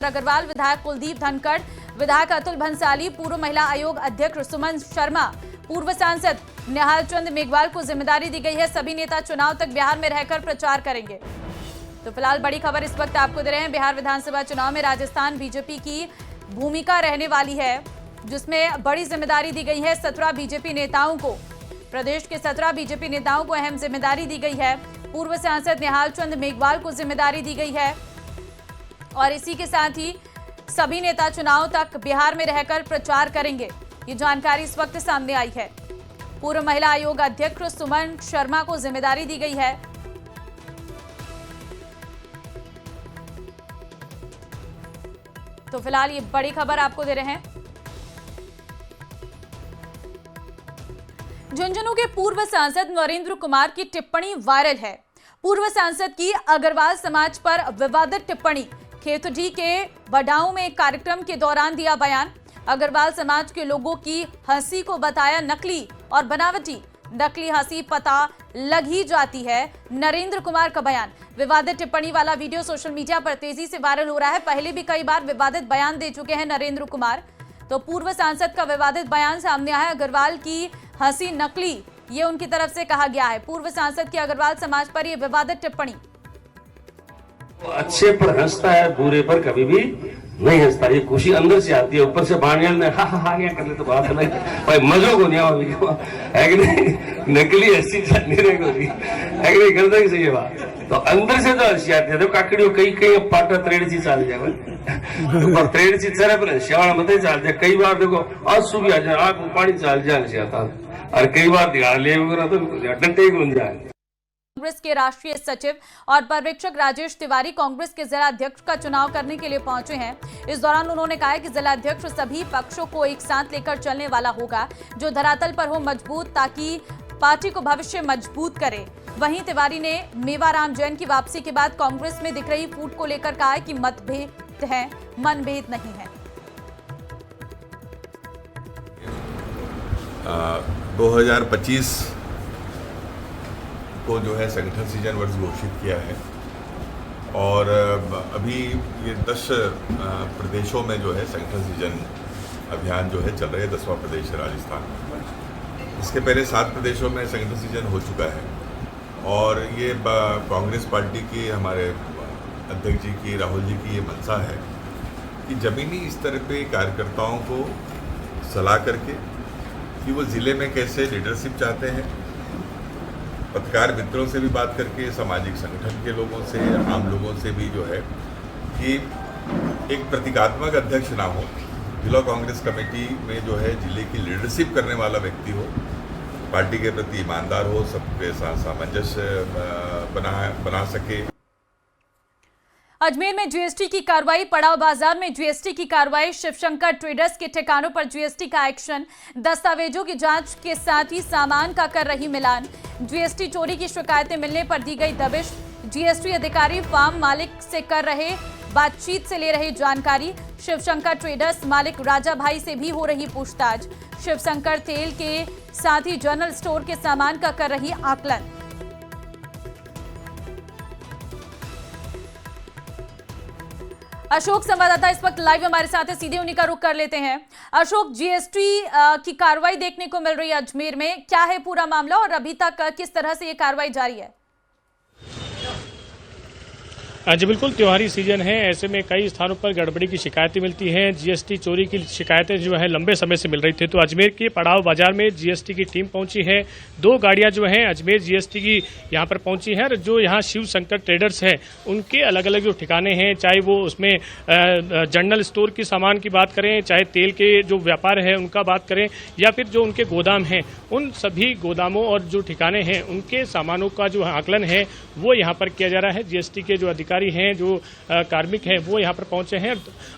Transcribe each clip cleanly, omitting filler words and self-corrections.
अग्रवाल, विधायक कुलदीप धनखड़, विधायक अतुल भंसाली, पूर्व महिला आयोग अध्यक्ष सुमन शर्मा, पूर्व सांसद निहाल चंद मेघवाल को जिम्मेदारी दी गई है। सभी नेता चुनाव तक बिहार में रहकर प्रचार करेंगे। तो फिलहाल बड़ी खबर इस वक्त आपको दे रहे हैं। बिहार विधानसभा चुनाव में राजस्थान बीजेपी की भूमिका रहने वाली है, जिसमें बड़ी जिम्मेदारी दी गई है 17 बीजेपी नेताओं को। प्रदेश के 17 बीजेपी नेताओं को अहम जिम्मेदारी दी गई है। पूर्व सांसद निहाल चंद मेघवाल को जिम्मेदारी दी गई है और इसी के साथ ही सभी नेता चुनाव तक बिहार में रहकर प्रचार करेंगे। ये जानकारी इस वक्त सामने आई है। पूर्व महिला आयोग अध्यक्ष सुमन शर्मा को जिम्मेदारी दी गई है। तो फिलहाल ये बड़ी खबर आपको दे रहे हैं। झुंझुनू के पूर्व सांसद नरेंद्र कुमार की टिप्पणी वायरल है। पूर्व सांसद की अग्रवाल समाज पर विवादित टिप्पणी। खेतड़ी के बडाऊ में एक कार्यक्रम के दौरान दिया बयान। अग्रवाल समाज के लोगों की हंसी को बताया नकली और बनावटी। नकली हंसी पता लग ही जाती है, नरेंद्र कुमार का बयान। विवादित टिप्पणी वाला वीडियो सोशल मीडिया पर तेजी से वायरल हो रहा है। पहले भी कई बार विवादित बयान दे चुके हैं नरेंद्र कुमार। तो पूर्व सांसद का विवादित बयान सामने आया है। अग्रवाल की हंसी नकली, ये उनकी तरफ से कहा गया है। पूर्व सांसद की अग्रवाल समाज पर यह विवादित टिप्पणी। अच्छे पर हंसता है, बुरे पर कभी भी नहीं हंसता। ये खुशी अंदर से आती है, ऊपर से बाणियल ने हा क्या कर ले तो बात अलग भाई, मजो को नहीं है कि नहीं। नकली हंसी नहीं रहेगी है कि नहीं, करता ही सही है बात। तो अंदर से तो हंसी आती है। तो काकड़ी कई कई पाटा त्रेड़ सी चाल जाए, तो त्रेड़ सी चले पर श्यावण मत चाल जाए। कई बार देखो आंसू भी आ जाए, आंख में पानी चाल जाए हंसी आता, और कई बार दिखा ले तो डंटे गुंज जाए। कांग्रेस के राष्ट्रीय सचिव और पर्यवेक्षक राजेश तिवारी कांग्रेस के जिला अध्यक्ष का चुनाव करने के लिए पहुंचे हैं। इस दौरान उन्होंने कहा कि जिला अध्यक्ष सभी पक्षों को एक साथ लेकर चलने वाला होगा, जो धरातल पर हो मजबूत, ताकि पार्टी को भविष्य मजबूत करे। वहीं तिवारी ने मेवाराम जैन की वापसी के बाद कांग्रेस में दिख रही फूट को लेकर कहा कि मतभेद है, मनभेद नहीं है। 2025 को जो है संगठन सीजन वर्ष घोषित किया है और अभी ये 10 प्रदेशों में जो है संगठन सीजन अभियान जो है चल रहा है। 10वां प्रदेश है राजस्थान। इसके पहले 7 प्रदेशों में संगठन सीजन हो चुका है और ये कांग्रेस पार्टी की, हमारे अध्यक्ष जी की, राहुल जी की ये मंशा है कि ज़मीनी स्तर पे कार्यकर्ताओं को सलाह करके कि वो ज़िले में कैसे लीडरशिप चाहते हैं, पत्रकार मित्रों से भी बात करके, सामाजिक संगठन के लोगों से, आम लोगों से भी जो है कि एक प्रतीकात्मक अध्यक्ष ना हो, जिला कांग्रेस कमेटी में जो है जिले की लीडरशिप करने वाला व्यक्ति हो, पार्टी के प्रति ईमानदार हो, सबके साथ सामंजस्य बना सके। अजमेर में जीएसटी की कार्रवाई, पड़ाव बाजार में जीएसटी की कार्रवाई, शिवशंकर ट्रेडर्स के ठिकानों पर जीएसटी का एक्शन, दस्तावेजों की जांच के साथ ही सामान का कर रही मिलान। जीएसटी चोरी की शिकायतें मिलने पर दी गई दबिश। जीएसटी अधिकारी फार्म मालिक से कर रहे बातचीत से ले रहे जानकारी। शिवशंकर ट्रेडर्स मालिक राजा भाई से भी हो रही पूछताछ। शिवशंकर तेल के साथ ही जनरल स्टोर के सामान का कर रही आकलन। अशोक संवाददाता इस वक्त लाइव हमारे साथ है, सीधे उन्हीं का रुख कर लेते हैं। अशोक, जीएसटी की कार्रवाई देखने को मिल रही है अजमेर में, क्या है पूरा मामला और अभी तक किस तरह से ये कार्रवाई जारी है? जी बिल्कुल, त्योहारी सीजन है, ऐसे में कई स्थानों पर गड़बड़ी की शिकायतें मिलती हैं। जीएसटी चोरी की शिकायतें जो है लंबे समय से मिल रही थी। तो अजमेर के पड़ाव बाजार में जीएसटी की टीम पहुंची है। 2 गाड़ियां जो हैं अजमेर जीएसटी की यहां पर पहुंची हैं। जो यहां शिव शंकर ट्रेडर्स हैं उनके अलग अलग जो ठिकाने हैं, चाहे वो उसमें जनरल स्टोर की सामान की बात करें, चाहे तेल के जो व्यापार है उनका बात करें, या फिर जो उनके गोदाम हैं, उन सभी गोदामों और जो ठिकाने हैं उनके सामानों का जो आकलन है वो यहाँ पर किया जा रहा है। जीएसटी के जो अधिकारी हैं, जो कार्मिक हैं, वो यहाँ पर पहुंचे हैं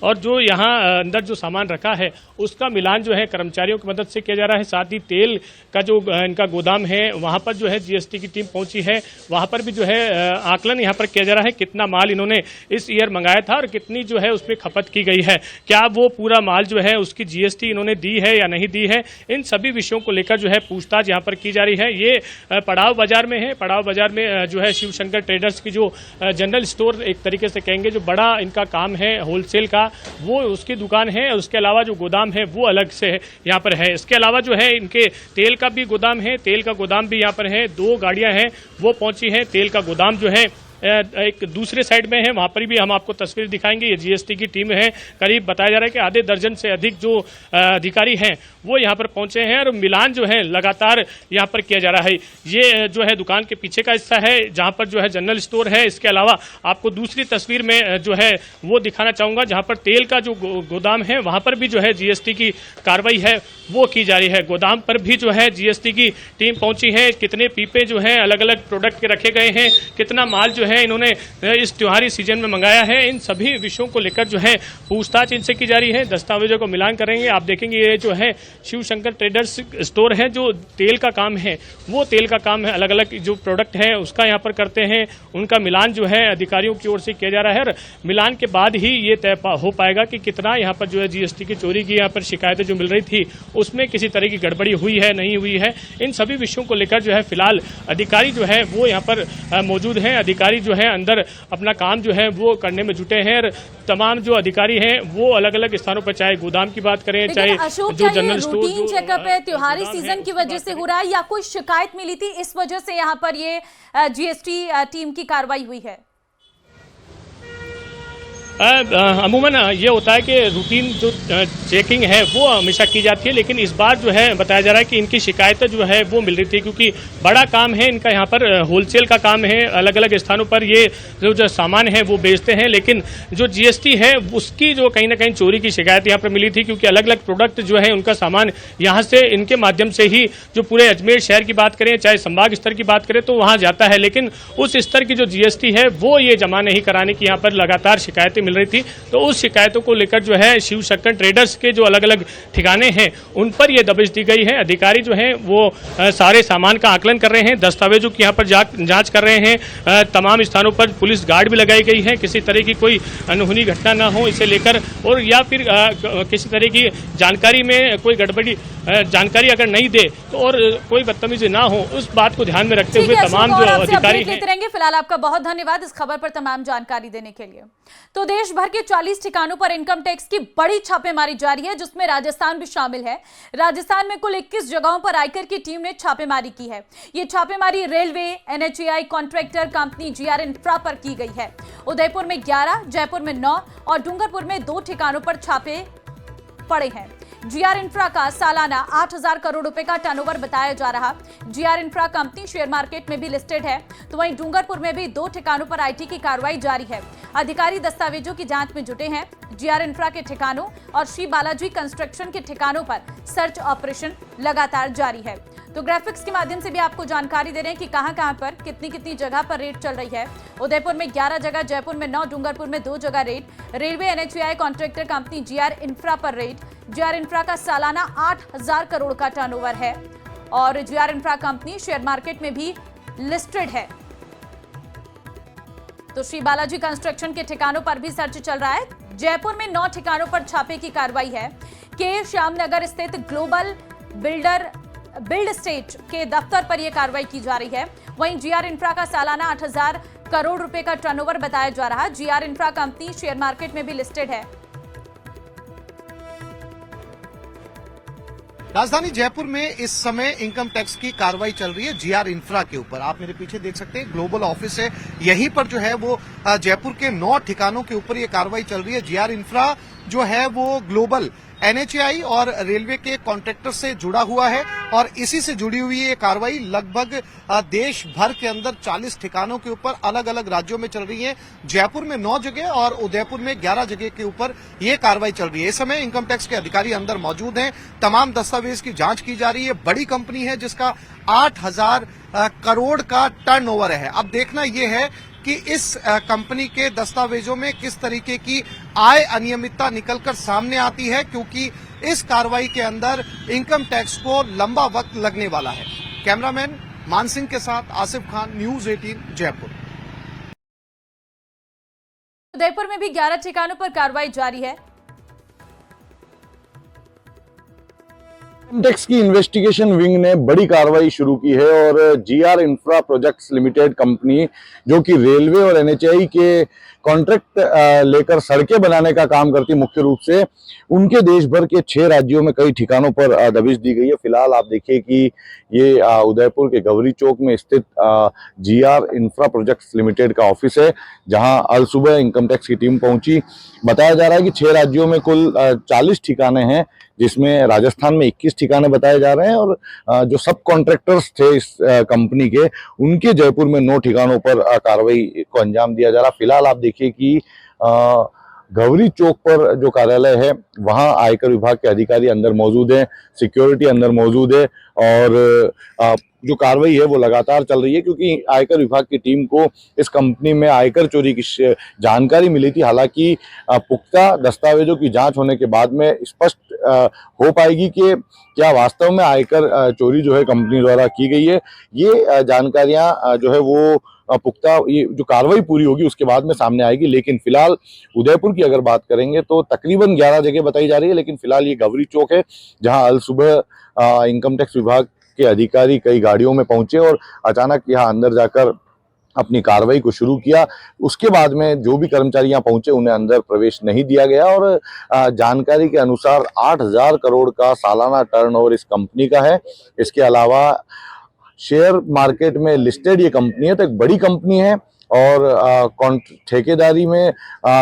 और जो यहाँ अंदर जो सामान रखा है उसका मिलान जो है कर्मचारियों की मदद से किया जा रहा है। साथ ही तेल का जो इनका गोदाम है वहाँ पर जो है जीएसटी की टीम पहुंची है, वहाँ पर भी जो है आकलन यहाँ पर किया जा रहा है। कितना माल इन्होंने इस ईयर मंगाया था और कितनी जो है उसमें खपत की गई है, क्या वो पूरा माल जो है उसकी जीएसटी इन्होंने दी है या नहीं दी है, इन सभी विषयों को लेकर जो है पूछताछ यहाँ पर की जा रही है। ये पड़ाव बाजार में है। पड़ाव बाजार में जो है शिवशंकर ट्रेडर्स की जो जनरल स्टोर एक तरीके से कहेंगे, जो बड़ा इनका काम है होलसेल का, वो उसकी दुकान है। उसके अलावा जो गोदाम है वो अलग से यहाँ पर है। इसके अलावा जो है इनके तेल का भी गोदाम है, तेल का गोदाम भी यहाँ पर है। 2 गाड़ियां हैं वो पहुंची हैं। तेल का गोदाम जो है एक दूसरे साइड में है, वहां पर भी हम आपको तस्वीर दिखाएंगे। ये जीएसटी की टीम है, करीब बताया जा रहा है कि आधे दर्जन से अधिक जो अधिकारी हैं वो यहाँ पर पहुंचे हैं और मिलान जो है लगातार यहाँ पर किया जा रहा है। ये जो है दुकान के पीछे का हिस्सा है जहाँ पर जो है जनरल स्टोर है। इसके अलावा आपको दूसरी तस्वीर में जो है वो दिखाना चाहूंगा, जहाँ पर तेल का जो गोदाम है वहां पर भी जो है जीएसटी की कार्रवाई है वो की जा रही है। गोदाम पर भी जो है जीएसटी की टीम पहुंची है। कितने पीपे जो है अलग अलग प्रोडक्ट के रखे गए हैं, कितना माल जो है इन्होंने इस त्योहारी सीजन में मंगाया है, इन सभी विषयों को लेकर जो है पूछताछ इनसे की जा रही है। दस्तावेजों को मिलान करेंगे। आप देखेंगे ये जो है शिव शंकर ट्रेडर्स स्टोर है, जो तेल का काम है वो तेल का काम है, अलग अलग जो प्रोडक्ट है उसका यहाँ पर करते हैं। उनका मिलान जो है अधिकारियों की ओर से किया जा रहा है और मिलान के बाद ही ये तय हो पाएगा कि कितना यहाँ पर जो है जीएसटी की चोरी की यहाँ पर शिकायतें जो मिल रही थी उसमें किसी तरह की गड़बड़ी हुई है नहीं हुई है। इन सभी विषयों को लेकर जो है फिलहाल अधिकारी जो है वो यहाँ पर मौजूद हैं। अधिकारी जो है अंदर अपना काम जो है वो करने में जुटे हैं और तमाम जो अधिकारी हैं वो अलग अलग स्थानों पर, चाहे गोदाम की बात करें, चाहे जो जनरल स्टोर, रूटीन चेकअप है त्योहारी सीजन की वजह से हो रहा है या कोई शिकायत मिली थी इस वजह से यहाँ पर ये जीएसटी टीम की कार्रवाई हुई है? अमूमन ये होता है कि रूटीन जो चेकिंग है वो हमेशा की जाती है, लेकिन इस बार जो है बताया जा रहा है कि इनकी शिकायतें जो है वो मिल रही थी, क्योंकि बड़ा काम है इनका, यहाँ पर होलसेल का काम है। अलग अलग स्थानों पर ये जो सामान है वो बेचते हैं, लेकिन जो जीएसटी है उसकी जो कहीं ना कहीं चोरी की शिकायत यहाँ पर मिली थी, क्योंकि अलग अलग प्रोडक्ट जो है उनका सामान यहाँ से इनके माध्यम से ही जो पूरे अजमेर शहर की बात करें, चाहे संभाग स्तर की बात करें, तो वहाँ जाता है। लेकिन उस स्तर की जो जीएसटी है वो ये जमा नहीं कराने की यहाँ पर लगातार शिकायतें मिल रही थी। तो उस शिकायतों को लेकर जो है शिव शंकर ट्रेडर्स के जो अलग अलग ठिकाने हैं उन पर यह दबिश दी गई है। अधिकारी जो हैं वो सारे सामान का आकलन कर रहे हैं, दस्तावेजों की यहाँ पर जांच कर रहे हैं। तमाम स्थानों पर पुलिस गार्ड भी लगाई गई है, किसी तरह की कोई अनहोनी घटना ना हो इसे लेकर, और या फिर किसी तरह की जानकारी में कोई गड़बड़ी जानकारी अगर नहीं दे तो और कोई बदतमीजी ना हो, उस बात को ध्यान में रखते हुए तमाम जो अधिकारी हैं। फिलहाल आपका बहुत धन्यवाद इस खबर पर तमाम जानकारी देने के लिए। तो देश भर के 40 ठिकानों पर इनकम टैक्स की बड़ी छापेमारी जारी है, जिसमें राजस्थान भी शामिल है। राजस्थान में कुल 21 जगहों पर आयकर की टीम ने छापेमारी की है। ये छापेमारी railway, NHAI contractor company GR infra पर की गई है। उदयपुर में 11, जयपुर में 9 और डूंगरपुर में 2 ठिकानों पर छापे पड़े हैं। जीआर इंफ्रा का सालाना 8,000 करोड़ रुपए का टर्नओवर बताया जा रहा। GR infra company share market में भी लिस्टेड है। तो वहीं डूंगरपुर में भी 2 ठिकानों पर आईटी की कार्रवाई जारी है। अधिकारी दस्तावेजों की जांच में जुटे हैं। जीआर इंफ्रा के ठिकानों और श्री बालाजी कंस्ट्रक्शन के ठिकानों पर सर्च ऑपरेशन लगातार जारी है। तो ग्राफिक्स के माध्यम से भी आपको जानकारी दे रहे हैं कि कहां पर कितनी जगह पर रेड चल रही है। उदयपुर में 11 जगह, जयपुर में 9, डूंगरपुर में 2 जगह raid. Railway, NHAI contractor company GR infra पर रेड। जीआर इंफ्रा का सालाना 8,000 करोड़ का टर्नओवर है और GR infra company share market में भी लिस्टेड है। तो श्री बालाजी कंस्ट्रक्शन के ठिकानों पर भी सर्च चल रहा है। जयपुर में 9 ठिकानों पर छापे की कार्रवाई है। के श्यामनगर स्थित ग्लोबल बिल्ड स्टेट के दफ्तर पर यह कार्रवाई की जा रही है। वहीं जीआर इंफ्रा का सालाना 8,000 करोड़ रुपए का टर्नओवर बताया जा रहा है। GR infra company share market में भी लिस्टेड है। राजधानी जयपुर में इस समय इनकम टैक्स की कार्रवाई चल रही है जीआर इंफ्रा के ऊपर। आप मेरे पीछे देख सकते हैं ग्लोबल ऑफिस है, यहीं पर जो है वो जयपुर के 9 ठिकानों के ऊपर ये कार्रवाई चल रही है। जीआर इंफ्रा जो है वो ग्लोबल एनएचएआई और रेलवे के कॉन्ट्रैक्टर से जुड़ा हुआ है और इसी से जुड़ी हुई ये कार्रवाई लगभग देश भर के अंदर 40 ठिकानों के ऊपर अलग अलग राज्यों में चल रही है। जयपुर में 9 जगह और उदयपुर में 11 जगह के ऊपर ये कार्रवाई चल रही है। इस समय इनकम टैक्स के अधिकारी अंदर मौजूद हैं, तमाम दस्तावेज की जांच की जा रही है। बड़ी कंपनी है जिसका 8,000 करोड़ का टर्नओवर है। अब देखना यह है कि इस कंपनी के दस्तावेजों में किस तरीके की आय अनियमितता निकलकर सामने आती है, क्योंकि इस कार्रवाई के अंदर इनकम टैक्स को लंबा वक्त लगने वाला है। कैमरामैन मान सिंह के साथ आसिफ खान, न्यूज 18 जयपुर। उदयपुर में भी 11 ठिकानों पर कार्रवाई जारी है। टैक्स की इन्वेस्टिगेशन विंग ने बड़ी कार्रवाई शुरू की है और GR infra projects limited company, जो कि रेलवे और एनएचएआई के कॉन्ट्रैक्ट लेकर सड़कें बनाने का काम करती मुख्य रूप से, उनके देश भर के 6 राज्यों में कई ठिकानों पर दबिश दी गई है। फिलहाल आप देखिए कि ये उदयपुर के गौरी चौक में स्थित जीआर इंफ्रा प्रोजेक्ट्स लिमिटेड का ऑफिस है, जहां अल सुबह इनकम टैक्स की टीम पहुंची। बताया जा रहा है कि 6 राज्यों में कुल 40 ठिकाने हैं, जिसमें राजस्थान में 21 ठिकाने बताए जा रहे हैं और जो सब कॉन्ट्रैक्टर्स थे इस कंपनी के, उनके जयपुर में 9 ठिकानों पर कार्रवाई को अंजाम दिया जा रहा। फिलहाल आप देखिए कि गौरी चौक पर जो कार्यालय है वहां आयकर विभाग के अधिकारी अंदर मौजूद हैं, सिक्योरिटी अंदर मौजूद है और जो कार्रवाई है वो लगातार चल रही है, क्योंकि आयकर विभाग की टीम को इस कंपनी में आयकर चोरी की जानकारी मिली थी। हालांकि पुख्ता दस्तावेजों की जांच होने के बाद में स्पष्ट हो पाएगी कि क्या वास्तव में आयकर चोरी जो है कंपनी द्वारा की गई है। ये जानकारियां जो है वो पुख्ता, ये जो कार्रवाई पूरी होगी उसके बाद में सामने आएगी। लेकिन फिलहाल उदयपुर की अगर बात करेंगे तो तकरीबन 11 जगह बताई जा रही है, लेकिन फिलहाल ये गौरी चौक है जहां अल सुबह इनकम टैक्स विभाग के अधिकारी कई गाड़ियों में पहुंचे और अचानक यहाँ अंदर जाकर अपनी कार्रवाई को शुरू किया। उसके बाद में जो भी कर्मचारी यहाँ पहुंचे उन्हें अंदर प्रवेश नहीं दिया गया और जानकारी के अनुसार 8,000 करोड़ का सालाना टर्नओवर इस कंपनी का है। इसके अलावा शेयर मार्केट में लिस्टेड ये कंपनी है, तो एक बड़ी कंपनी है और ठेकेदारी में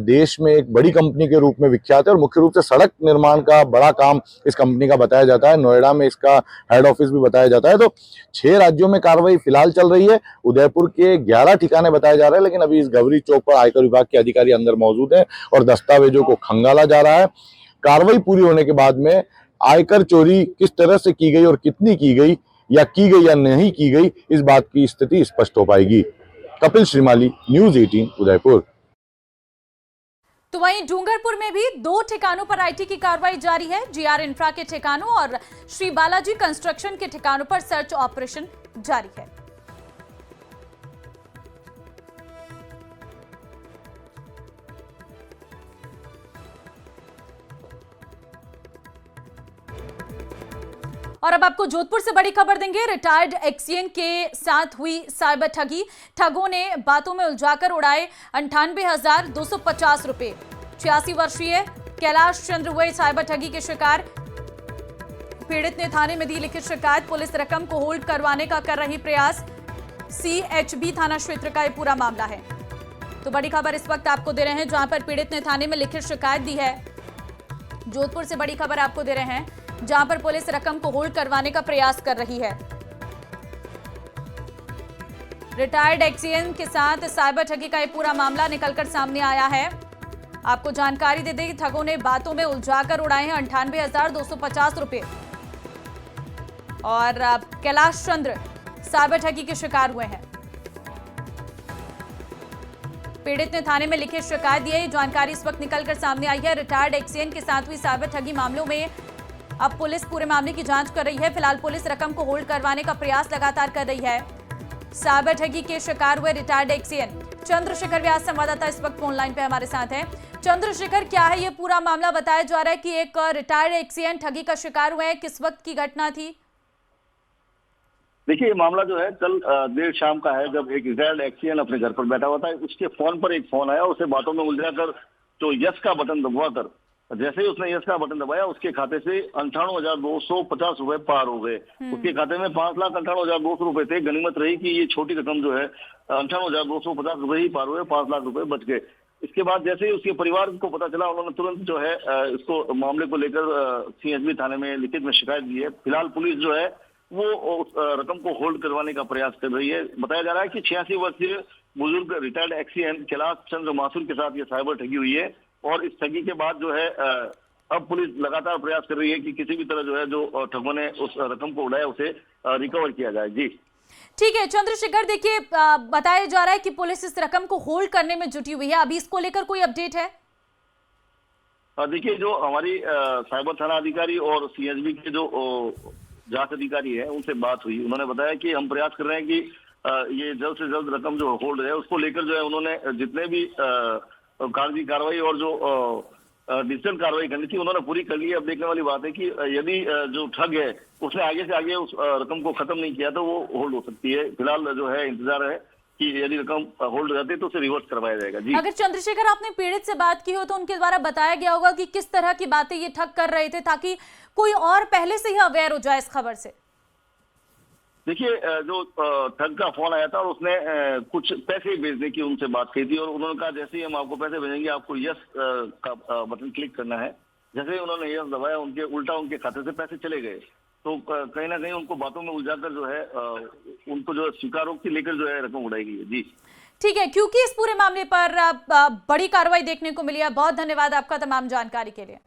देश में एक बड़ी कंपनी के रूप में विख्यात है और मुख्य रूप से सड़क निर्माण का बड़ा काम इस कंपनी का बताया जाता है। नोएडा में इसका हेड ऑफिस भी बताया जाता है। तो 6 राज्यों में कार्रवाई फिलहाल चल रही है। उदयपुर के 11 ठिकाने बताए जा रहे हैं, लेकिन अभी इस गौरी चौक पर आयकर विभाग के अधिकारी अंदर मौजूद है और दस्तावेजों को खंगाला जा रहा है। कार्रवाई पूरी होने के बाद में आयकर चोरी किस तरह से की गई और कितनी की गई या नहीं की गई, इस बात की स्थिति स्पष्ट हो पाएगी। कपिल श्रीमाली, न्यूज 18 उदयपुर। तो वहीं डूंगरपुर में भी 2 ठिकानों पर आईटी की कार्रवाई जारी है। जीआर इंफ्रा के ठिकानों और श्री बालाजी कंस्ट्रक्शन के ठिकानों पर सर्च ऑपरेशन जारी है। और अब आपको जोधपुर से बड़ी खबर देंगे। रिटायर्ड एक्सीएन के साथ हुई साइबर ठगी। ठगों ने बातों में उलझाकर उड़ाए 98,250 रुपए। 86 वर्षीय कैलाश चंद्र हुए साइबर ठगी के शिकार। पीड़ित ने थाने में दी लिखित शिकायत। पुलिस रकम को होल्ड करवाने का कर रही प्रयास। सीएचबी थाना क्षेत्र का यह पूरा मामला है। तो बड़ी खबर इस वक्त आपको दे रहे हैं, जहां पर पीड़ित ने थाने में लिखित शिकायत दी है। जोधपुर से बड़ी खबर आपको दे रहे हैं, जहां पर पुलिस रकम को होल्ड करवाने का प्रयास कर रही है। रिटायर्ड एक्सीएन के साथ साइबर ठगी का यह पूरा मामला निकलकर सामने आया है। आपको जानकारी दे दें कि ठगों ने बातों में उलझाकर उड़ाए हैं 98,250 रुपए और कैलाश चंद्र साइबर ठगी के शिकार हुए हैं। पीड़ित ने थाने में लिखित शिकायत दी है। जानकारी इस वक्त निकलकर सामने आई है। रिटायर्ड एक्सीएन के साथ हुई साइबर ठगी मामलों में अब पुलिस पूरे मामले की जांच कर रही है। फिलहाल पुलिस रकम को होल्ड करवाने का प्रयास लगातार कर रही है। साइबर ठगी के शिकार हुए रिटायर्ड एक्सीएन चंद्रशेखर व्यास संवाददाता इस वक्त फोन लाइन पे हमारे साथ हैं। चंद्रशेखर, क्या है ये पूरा मामला? बताया जा रहा है कि एक रिटायर्ड एक्सीएन ठगी का शिकार हुए हैं। किस वक्त की घटना थी? देखिए, ये मामला जो है कल देर शाम का है, जब एक रिटायर्ड एक्सीएन अपने घर पर बैठा हुआ था। उसके फोन पर एक फोन आया। उसे बातों में उलझा कर तो यस का बटन दबवा कर, जैसे ही उसने यस का बटन दबाया, उसके खाते से 98,250 रुपए पार हो गए। उसके खाते में 5,98,200 रुपए थे। गनीमत रही कि ये छोटी रकम जो है 98,250 रुपए ही पार हुए, 5 लाख रुपए बच गए। इसके बाद जैसे ही उसके परिवार को पता चला, उन्होंने तुरंत जो है इसको मामले को लेकर सीएचबी थाने में लिखित में शिकायत दी है। फिलहाल पुलिस जो है वो उस रकम को होल्ड करवाने का प्रयास कर रही है। बताया जा रहा है कि 86 वर्षीय बुजुर्ग रिटायर्ड एक्सीएन कैलाश चंद्र माथुर के साथ ये साइबर ठगी हुई है और इस ठगी के बाद जो है अब पुलिस लगातार प्रयास कर रही है कि किसी भी तरह जो है जो ठगों ने उस रकम को उड़ाया उसे रिकवर किया जाए। जी ठीक है चंद्रशेखर, देखिए बताया जा रहा है कि पुलिस इस रकम को होल्ड करने में जुटी हुई है। अभी इसको लेकर कोई अपडेट है? देखिए, जो हमारी साइबर थाना अधिकारी और सीएचबी के जो जांच अधिकारी है उनसे बात हुई। उन्होंने बताया कि हम प्रयास कर रहे हैं कि ये जल्द से जल्द रकम जो होल्ड है उसको लेकर जो है उन्होंने जितने भी कागजी कार्रवाई और जो डिजिटल कार्रवाई करनी थी, उन्होंने पूरी कर ली है। अब देखने वाली बात है कि यदि जो ठग है उसने आगे से आगे उस रकम को खत्म नहीं किया तो वो होल्ड हो सकती है। फिलहाल जो है इंतजार है कि यदि रकम होल्ड हो जाती है तो उसे रिवर्स करवाया जाएगा। जी, अगर चंद्रशेखर आपने पीड़ित से बात की हो तो उनके द्वारा बताया गया होगा कि किस तरह की बातें ये ठग कर रहे थे, ताकि कोई और पहले से ही अवेयर हो जाए इस खबर से। देखिए, जो ठग का फोन आया था और उसने कुछ पैसे भेजने की उनसे बात की थी और उन्होंने कहा जैसे ही हम आपको पैसे भेजेंगे आपको यस का बटन क्लिक करना है। जैसे ही उन्होंने यस दबाया उनके खाते से पैसे चले गए। तो कहीं ना कहीं उनको बातों में उलझाकर जो है उनको जो स्वीकारोक्ति लेकर जो है रकम उड़ाई गई है। जी ठीक है, क्योंकि इस पूरे मामले पर बड़ी कार्रवाई देखने को मिली है। बहुत धन्यवाद आपका तमाम जानकारी के लिए।